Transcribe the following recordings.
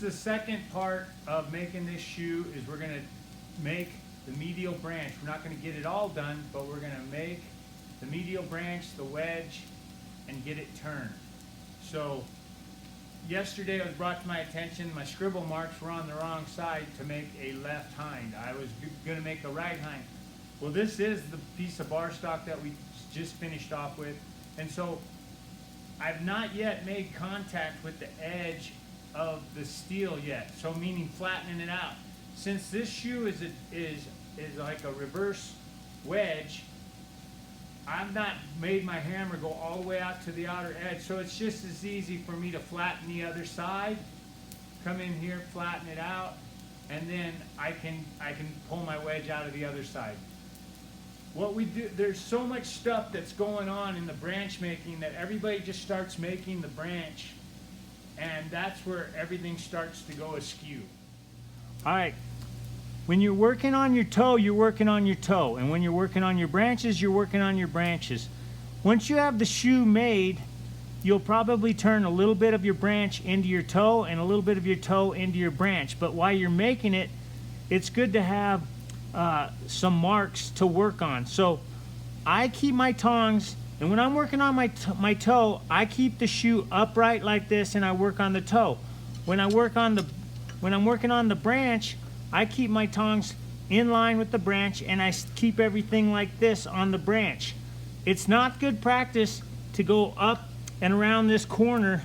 the second part of making this shoe is we're gonna make the medial branch. We're not gonna get it all done, but we're gonna make the medial branch, the wedge, and get it turned. So yesterday it was brought to my attention my scribble marks were on the wrong side to make a left hind. I was gonna make a right hind. Well, this is the piece of bar stock that we just finished off with, and so I've not yet made contact with the edge of the steel yet, so meaning flattening it out. Since this shoe is like a reverse wedge, I've not made my hammer go all the way out to the outer edge, so it's just as easy for me to flatten the other side, come in here, flatten it out, and then I can pull my wedge out of the other side. What we do, there's so much stuff that's going on in the branch making that everybody just starts making the branch, and that's where everything starts to go askew. All right, when you're working on your toe, you're working on your toe, and when you're working on your branches, you're working on your branches. Once you have the shoe made, you'll probably turn a little bit of your branch into your toe and a little bit of your toe into your branch, but while you're making it, it's good to have some marks to work on. So I keep my tongs, and when I'm working on my toe, I keep the shoe upright like this, and I work on the toe. When I'm working on the branch, I keep my tongs in line with the branch, and I keep everything like this on the branch. It's not good practice to go up and around this corner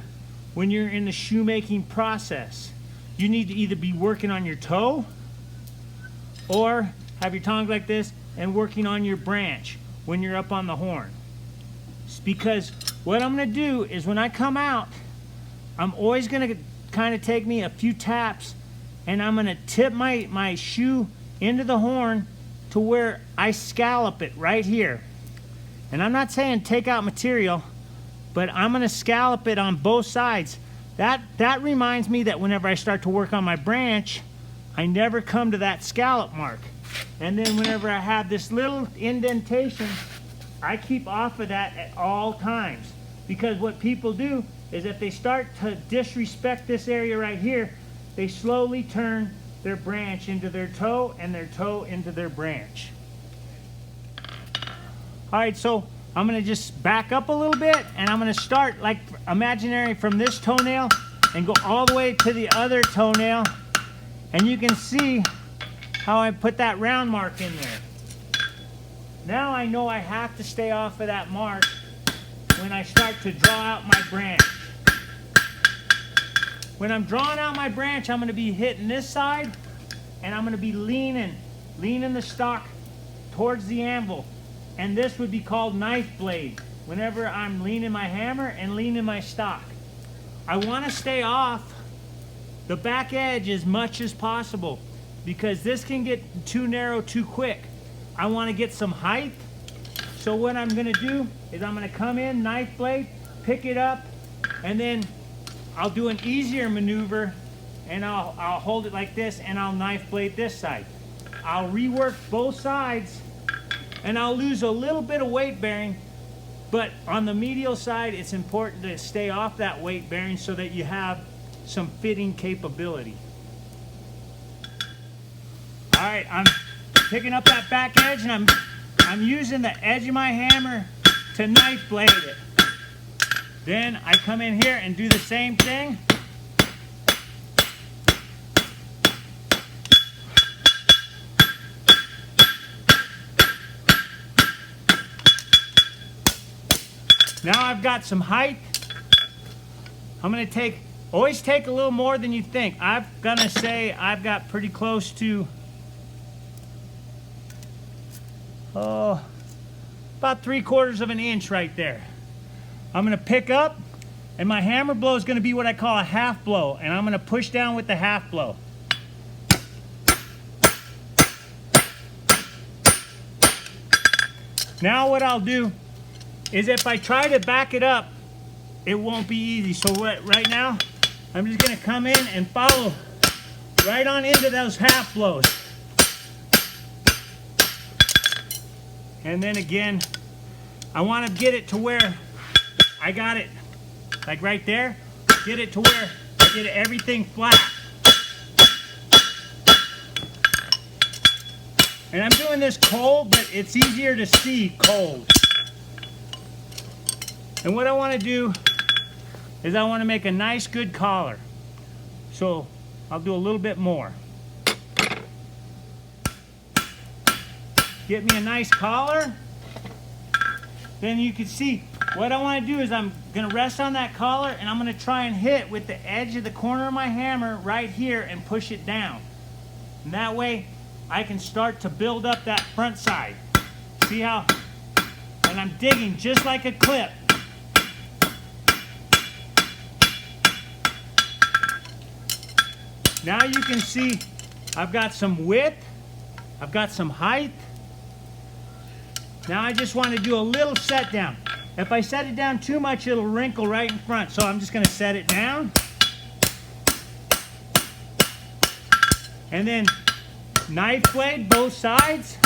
when you're in the shoemaking process. You need to either be working on your toe or have your tongs like this and working on your branch when you're up on the horn. It's because what I'm going to do is when I come out, I'm always going to kind of take me a few taps, and I'm going to tip my shoe into the horn to where I scallop it right here. And I'm not saying take out material, but I'm going to scallop it on both sides. That reminds me that whenever I start to work on my branch, I never come to that scallop mark. And then whenever I have this little indentation, I keep off of that at all times. Because what people do is if they start to disrespect this area right here, they slowly turn their branch into their toe and their toe into their branch. All right, so I'm gonna just back up a little bit, and I'm gonna start like imaginary from this toenail and go all the way to the other toenail. And you can see how I put that round mark in there. Now I know I have to stay off of that mark when I start to draw out my branch. When I'm drawing out my branch, I'm going to be hitting this side, and I'm going to be leaning the stock towards the anvil. And this would be called knife blade, whenever I'm leaning my hammer and leaning my stock. I want to stay off the back edge as much as possible, because this can get too narrow too quick. I want to get some height. So what I'm going to do is I'm going to come in, knife blade, pick it up, and then I'll do an easier maneuver, and I'll hold it like this, and I'll knife blade this side. I'll rework both sides, and I'll lose a little bit of weight bearing, but on the medial side, it's important to stay off that weight bearing so that you have some fitting capability. All right, I'm picking up that back edge, and I'm using the edge of my hammer to knife blade it. Then I come in here and do the same thing. Now I've got some height. I'm going to always take a little more than you think. I'm going to say I've got pretty close to about 3/4 of an inch right there. I'm going to pick up, and my hammer blow is going to be what I call a half blow, and I'm going to push down with the half blow. Now what I'll do is if I try to back it up, it won't be easy. So right now, I'm just going to come in and follow right on into those half blows. And then again, I want to get it to where I got it, like right there, get it to where I get everything flat. And I'm doing this cold, but it's easier to see cold. And what I want to do is I want to make a nice good collar. So I'll do a little bit more. Get me a nice collar. Then you can see what I want to do is I'm going to rest on that collar and I'm going to try and hit with the edge of the corner of my hammer right here and push it down. And that way I can start to build up that front side. See how? And I'm digging just like a clip. Now you can see I've got some width, I've got some height. Now I just want to do a little set down. If I set it down too much, it'll wrinkle right in front. So I'm just going to set it down. And then knife blade both sides.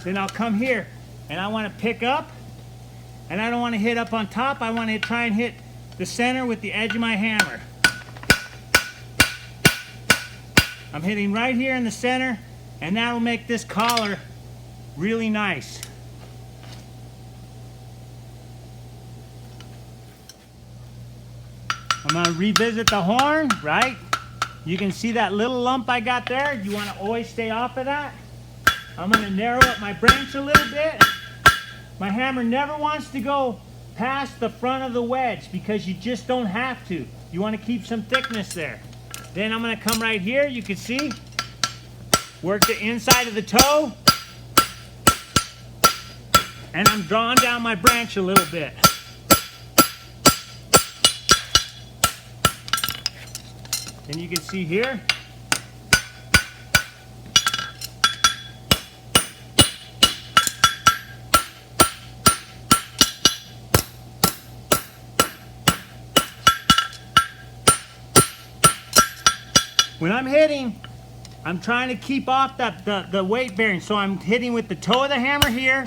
Then I'll come here and I want to pick up. And I don't want to hit up on top. I want to try and hit the center with the edge of my hammer. I'm hitting right here in the center, and that'll make this collar really nice. I'm going to revisit the horn, right? You can see that little lump I got there. You want to always stay off of that. I'm going to narrow up my branch a little bit. My hammer never wants to go past the front of the wedge because you just don't have to. You want to keep some thickness there. Then I'm going to come right here, you can see, work the inside of the toe, and I'm drawing down my branch a little bit. Then you can see here, when I'm hitting, I'm trying to keep off the weight bearing. So I'm hitting with the toe of the hammer here,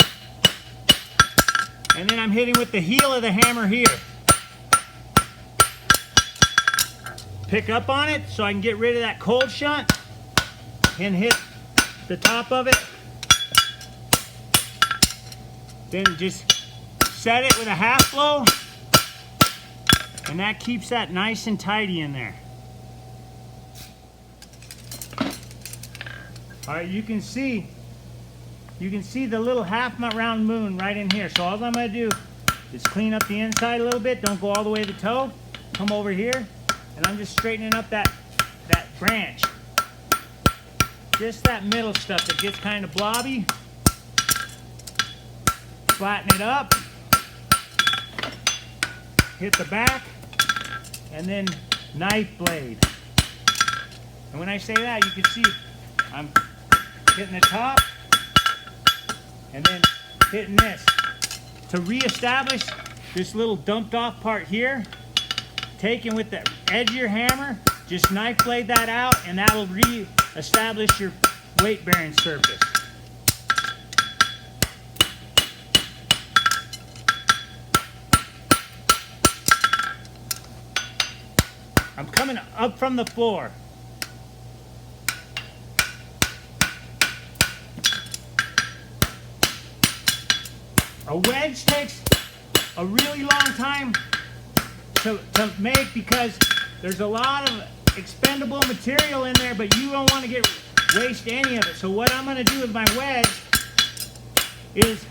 and then I'm hitting with the heel of the hammer here. Pick up on it so I can get rid of that cold shunt and hit the top of it. Then just set it with a half blow, and that keeps that nice and tidy in there. All right, you can see the little half round moon right in here. So all I'm going to do is clean up the inside a little bit. Don't go all the way to the toe. Come over here, and I'm just straightening up that branch. Just that middle stuff that gets kind of blobby. Flatten it up. Hit the back, and then knife blade. And when I say that, you can see I'm hitting the top and then hitting this to reestablish this little dumped off part here. Taking with the edge of your hammer, just knife blade that out, and that'll re-establish your weight bearing surface. I'm coming up from the floor. A wedge takes a really long time to make because there's a lot of expendable material in there, but you don't want to waste any of it. So what I'm going to do with my wedge is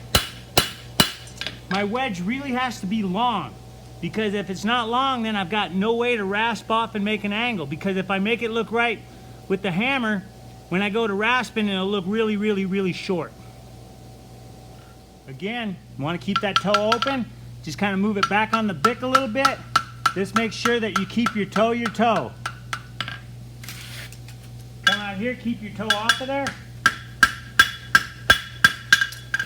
my wedge really has to be long, because if it's not long, then I've got no way to rasp off and make an angle, because if I make it look right with the hammer, when I go to rasping, it'll look really, really, really short. Again, you want to keep that toe open. Just kind of move it back on the bick a little bit. This makes sure that you keep your toe. Come out here, keep your toe off of there,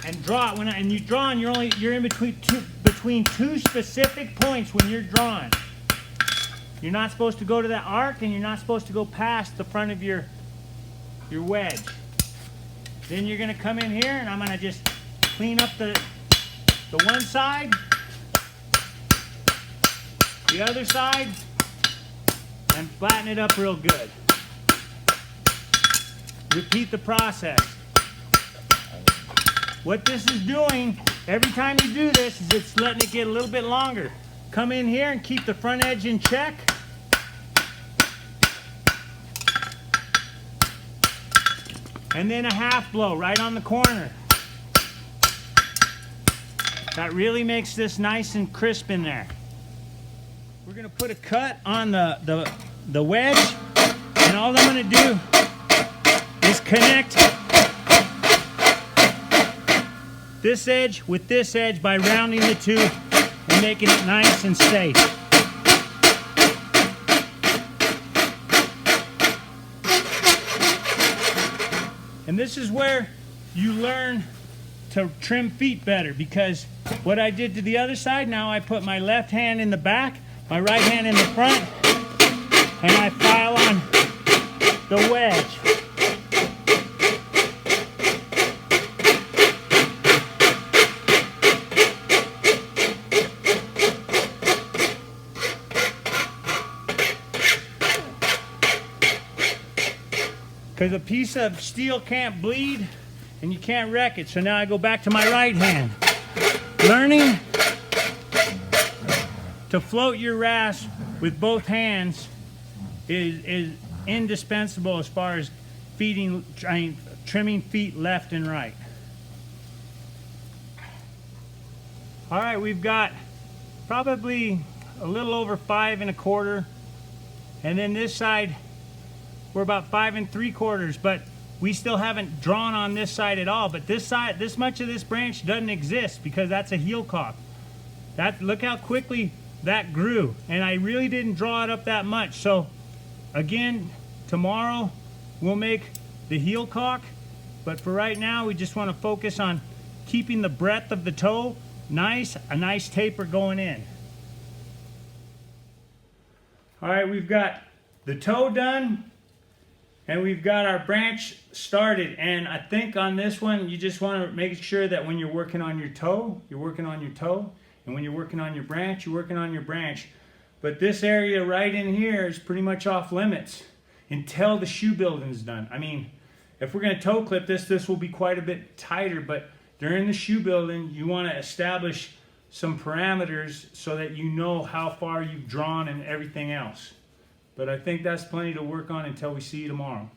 and draw it. And you draw, and you're in between two specific points when you're drawing. You're not supposed to go to that arc, and you're not supposed to go past the front of your wedge. Then you're going to come in here, and I'm going to just clean up the one side, the other side, and flatten it up real good. Repeat the process. What this is doing, every time you do this, is it's letting it get a little bit longer. Come in here and keep the front edge in check. And then a half blow right on the corner. That really makes this nice and crisp in there. We're gonna put a cut on the wedge, and all I'm gonna do is connect this edge with this edge by rounding the two and making it nice and safe. And this is where you learn to trim feet better, because what I did to the other side, now I put my left hand in the back, my right hand in the front, and I file on the wedge. Because a piece of steel can't bleed and you can't wreck it. So now I go back to my right hand. Learning to float your rasp with both hands is indispensable as far as trimming feet left and right. All right, we've got probably a little over 5 1/4, and then this side we're about 5 3/4, but we still haven't drawn on this side at all. But this side, this much of this branch doesn't exist because that's a heel cock. Look how quickly that grew, and I really didn't draw it up that much. So again, tomorrow we'll make the heel cock, but for right now we just want to focus on keeping the breadth of the toe nice, a nice taper going in. All right, we've got the toe done, and we've got our branch started. And I think on this one, you just want to make sure that when you're working on your toe, you're working on your toe. And when you're working on your branch, you're working on your branch. But this area right in here is pretty much off limits until the shoe building is done. I mean, if we're going to toe clip this, this will be quite a bit tighter. But during the shoe building, you want to establish some parameters so that you know how far you've drawn and everything else. But I think that's plenty to work on until we see you tomorrow.